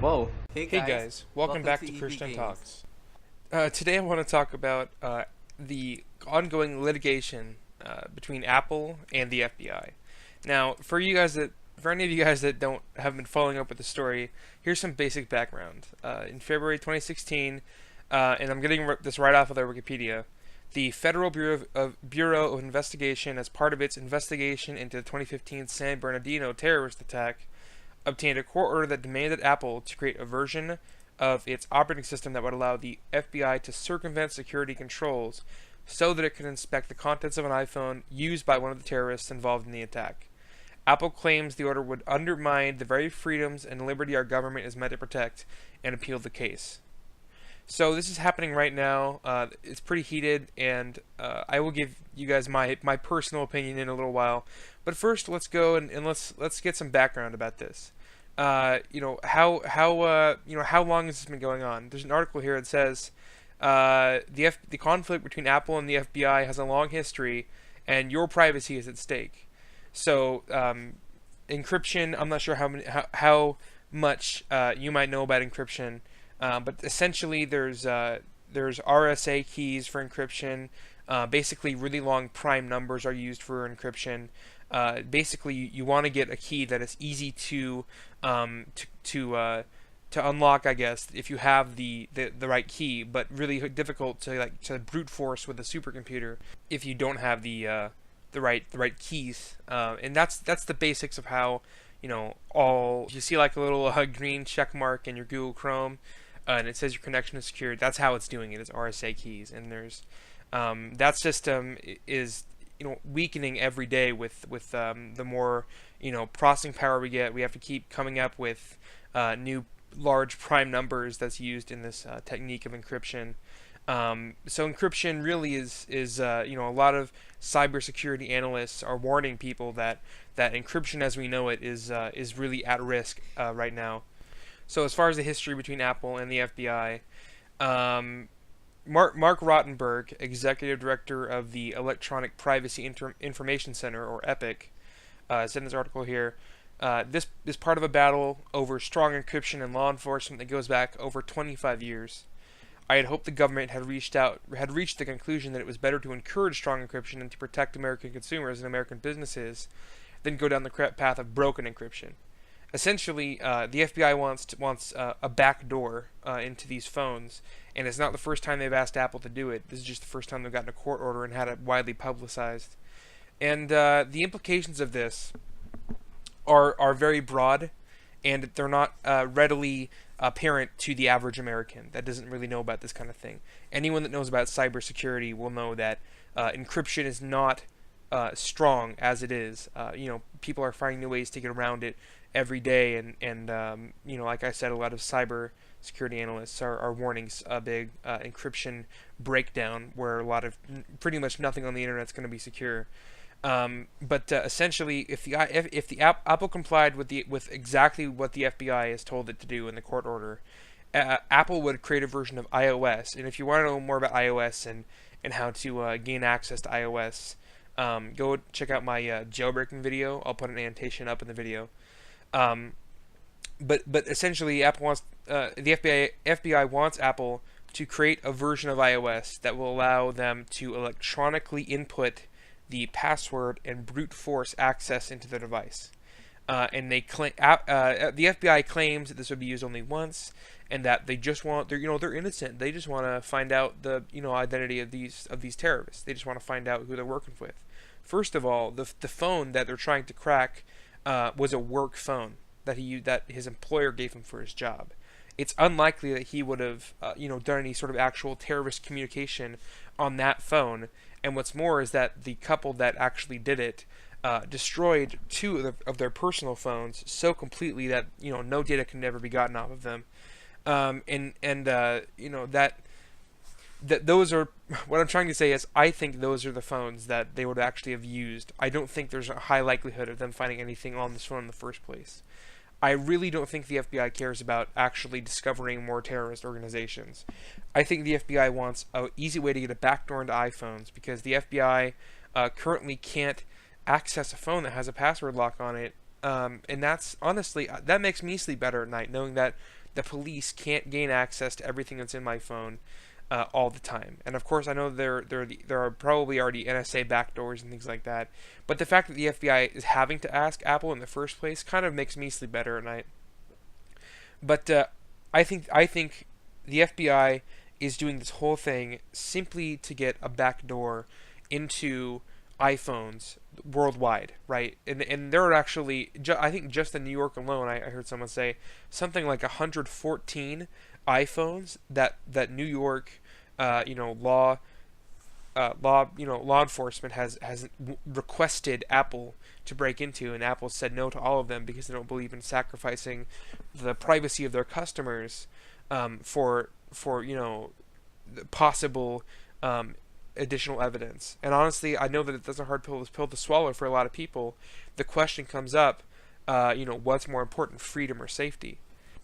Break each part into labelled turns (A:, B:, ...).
A: Whoa.
B: Hey guys, welcome
A: Welcome
B: back
A: to
B: to
A: EB
B: Christian
A: Games.
B: Talks. Today I want to talk about the ongoing litigation between Apple and the FBI. Now, for any of you guys that don't have been following up with the story, here's some basic background. In February 2016, and I'm getting this right off of their Wikipedia, the Federal Bureau of Investigation, as part of its investigation into the 2015 San Bernardino terrorist attack, obtained a court order that demanded Apple to create a version of its operating system that would allow the FBI to circumvent security controls so that it could inspect the contents of an iPhone used by one of the terrorists involved in the attack. Apple claims the order would undermine the very freedoms and liberty our government is meant to protect and appealed the case. So this is happening right now. It's pretty heated, and I will give you guys my personal opinion in a little while. But first, let's go and let's get some background about this. How long has this been going on? There's an article here that says the conflict between Apple and the FBI has a long history, and your privacy is at stake. So encryption. I'm not sure how much you might know about encryption. But essentially, there's RSA keys for encryption. Basically, really long prime numbers are used for encryption. Basically, you want to get a key that is easy um, to to unlock, I guess, if you have the right key, but really difficult to brute force with a supercomputer if you don't have the right keys. And that's the basics of how all you see like a little green check mark in your Google Chrome, and it says your connection is secured. That's how it's doing it. It's RSA keys, and there's that system is weakening every day with the more processing power we get. We have to keep coming up with new large prime numbers that's used in this technique of encryption. So encryption really is a lot of cybersecurity analysts are warning people that encryption as we know it is really at risk right now. So as far as the history between Apple and the FBI, Mark Rottenberg, executive director of the Electronic Privacy Information Center, or EPIC, said in this article here, this is part of a battle over strong encryption in law enforcement that goes back over 25 years. I had hoped the government had reached the conclusion that it was better to encourage strong encryption and to protect American consumers and American businesses than go down the path of broken encryption. Essentially, the FBI wants a back door into these phones, and it's not the first time they've asked Apple to do it. This is just the first time they've gotten a court order and had it widely publicized. And the implications of this are very broad, and they're not readily apparent to the average American that doesn't really know about this kind of thing. Anyone that knows about cybersecurity will know that encryption is not strong as it is. People are finding new ways to get around it every day, and like I said, a lot of cyber security analysts are warning a big encryption breakdown where pretty much nothing on the internet is going to be secure. But essentially, if the Apple complied with exactly what the FBI has told it to do in the court order, Apple would create a version of iOS. And if you want to know more about iOS and how to gain access to iOS, go check out my jailbreaking video. I'll put an annotation up in the video. But essentially, the FBI wants Apple to create a version of iOS that will allow them to electronically input the password and brute force access into the device. And the FBI claims that this would be used only once, and that they're innocent. They just want to find out the identity of these terrorists. They just want to find out who they're working with. First of all, the phone that they're trying to crack was a work phone that his employer gave him for his job. It's unlikely that he would have done any sort of actual terrorist communication on that phone. And what's more is that the couple that actually did it destroyed two of their personal phones so completely that no data can never be gotten off of them. That those are what I'm trying to say is I think those are the phones that they would actually have used. I don't think there's a high likelihood of them finding anything on this phone in the first place. I really don't think the FBI cares about actually discovering more terrorist organizations. I think the FBI wants an easy way to get a backdoor into iPhones because the FBI currently can't access a phone that has a password lock on it And that's honestly that makes me sleep better at night, knowing that the police can't gain access to everything that's in my phone all the time. And of course, I know there are probably already NSA backdoors and things like that. But the fact that the FBI is having to ask Apple in the first place kind of makes me sleep better at night. But I think the FBI is doing this whole thing simply to get a backdoor into iPhones worldwide, right? And there are actually, I think just in New York alone, I heard someone say something like 114 iPhones that New York, law enforcement has requested Apple to break into, and Apple said no to all of them because they don't believe in sacrificing the privacy of their customers for possible additional evidence. And honestly, I know that that's a hard pill to swallow for a lot of people. The question comes up, what's more important, freedom or safety?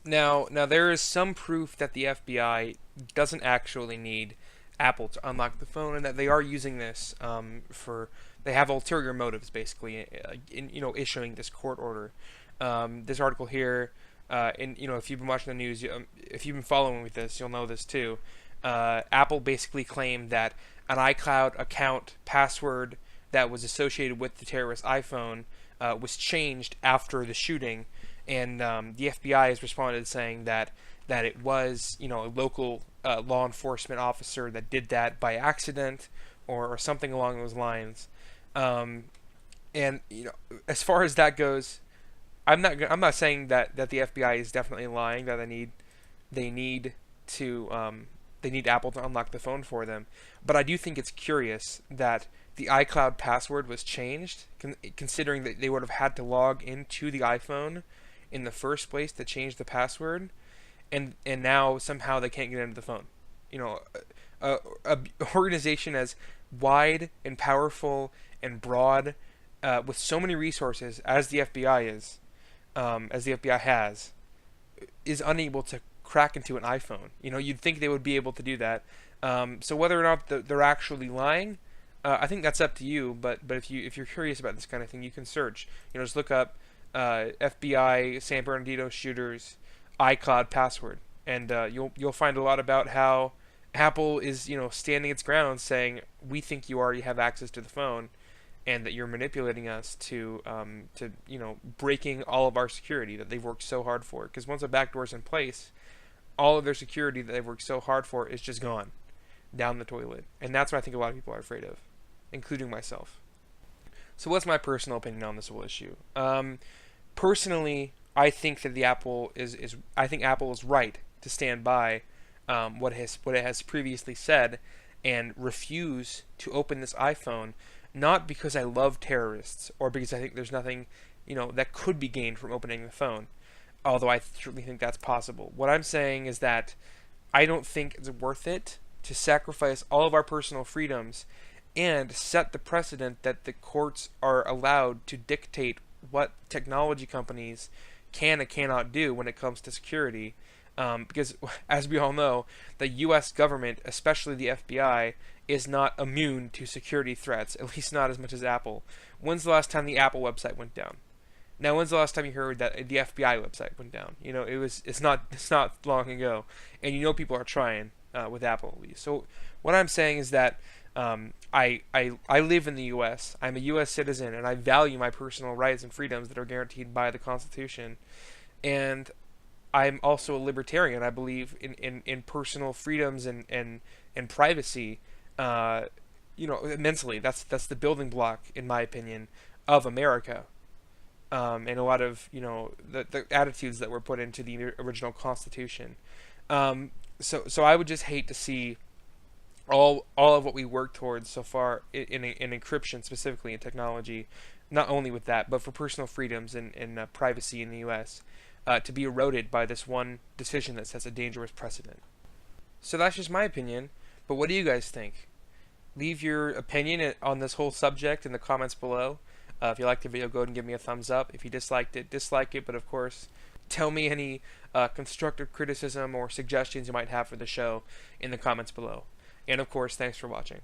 B: Now there is some proof that the FBI doesn't actually need Apple to unlock the phone, and that they are using this for they have ulterior motives, basically, in issuing this court order. This article here, and if you've been watching the news, if you've been following with this, you'll know this too. Apple basically claimed that an iCloud account password that was associated with the terrorist iPhone was changed after the shooting, and the FBI has responded saying that it was a local law enforcement officer that did that by accident or something along those lines. And as far as that goes, I'm not saying that the FBI is definitely lying, that they need to they need Apple to unlock the phone for them, but I do think it's curious that the iCloud password was changed, considering that they would have had to log into the iPhone in the first place to change the password, and now somehow they can't get into the phone. A organization as wide and powerful and broad, with so many resources as the FBI has, is unable to crack into an iPhone. You'd think they would be able to do that. So whether or not they're actually lying, I think that's up to you. But if you're curious about this kind of thing, you can search. Just look up FBI San Bernardino shooters iCloud password, and you'll find a lot about how Apple is standing its ground, saying we think you already have access to the phone, and that you're manipulating us to breaking all of our security that they've worked so hard for. Because once a backdoor's in place, all of their security that they've worked so hard for is just gone down the toilet, and that's what I think a lot of people are afraid of, including myself. So what's my personal opinion on this whole issue? Personally, I think that Apple is right to stand by what it has previously said and refuse to open this iPhone, not because I love terrorists or because I think there's nothing that could be gained from opening the phone, although I certainly think that's possible. What I'm saying is that I don't think it's worth it to sacrifice all of our personal freedoms and set the precedent that the courts are allowed to dictate what technology companies can and cannot do when it comes to security. Because, as we all know, the U.S. government, especially the FBI, is not immune to security threats, at least not as much as Apple. When's the last time the Apple website went down? Now, when's the last time you heard that the FBI website went down? It's not long ago, and people are trying with Apple at least. So what I'm saying is that I live in the U.S. I'm a U.S. citizen, and I value my personal rights and freedoms that are guaranteed by the Constitution. And I'm also a libertarian. I believe in personal freedoms and privacy. Immensely. That's the building block, in my opinion, of America. And a lot of the attitudes that were put into the original Constitution. So I would just hate to see all of what we worked towards so far in encryption, specifically in technology, not only with that, but for personal freedoms and privacy in the U.S., to be eroded by this one decision that sets a dangerous precedent. So that's just my opinion, but what do you guys think? Leave your opinion on this whole subject in the comments below. If you liked the video, go ahead and give me a thumbs up. If you disliked it, dislike it, but of course, tell me any constructive criticism or suggestions you might have for the show in the comments below. And of course, thanks for watching.